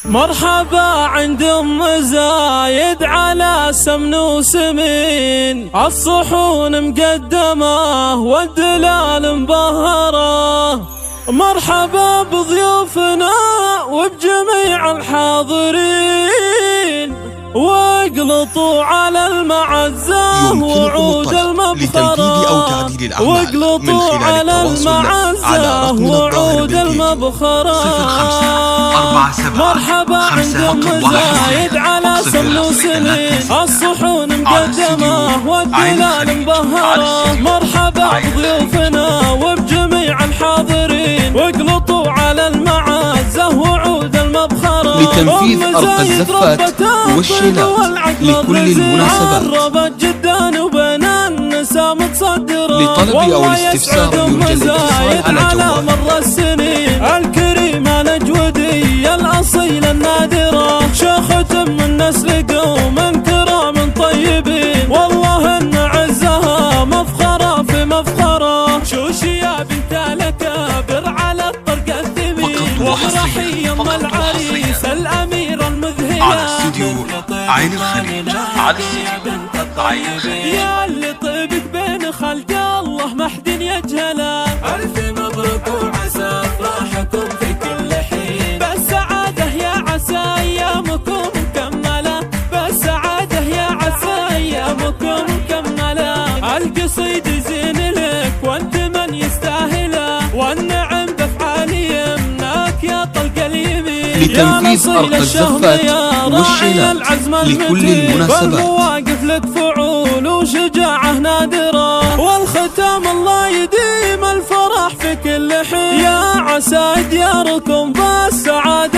مرحبا عند ام زايد على سمن وسمين، الصحون مقدمه والدلال مبهره. مرحبا بضيوفنا وبجميع الحاضرين، واقلطوا على المعزة وعود المبخرة، واقلطوا على المعزة وعود المبخرة. مرحبا عند ام زايد على سمن وسمين، الصحون مقدمه والدلال مبهره. مرحبا بضيوفنا وبجميع الحاضرين، واقلطوا على المعزة وعود المبخرة. لتنفيذ أرقى الزفات والشيلات لكل المناسبات. قربت جدا وبين النساء متصدرة. لطلب أو الاستفسار يرجى الاتصال على مر السنين الكريمة الأجودية الأصيلة النادرة، شيخة من نسل قوم كرام طيبين، والله إن عزها مفخرة في مفخرة. شوشي يا بنت الأكابر على الطرق الثمين، وفرحي أم العريس الأميرة المذهلة على استديو عين الخليج، على استديو عين يا اللي طيبك بين خلق الله ما حد يجهله. ألف مبروك وعسى أفراحكم في كل حين، بالسعادة يا عسى أيامكم مكملة، بالسعادة يا عسى أيامكم مكملة. القصيد يزين لك وأنت من يستاهله، والنعم بأفعال يمناك يا طلق اليمين. لتنفيذ أرقى الزفات والشيلات لكل المناسبات. واقف لك فعول وشجاعة نادرة، والختام الله يديم الفرح في كل حين. يا عسى دياركم بالسعادة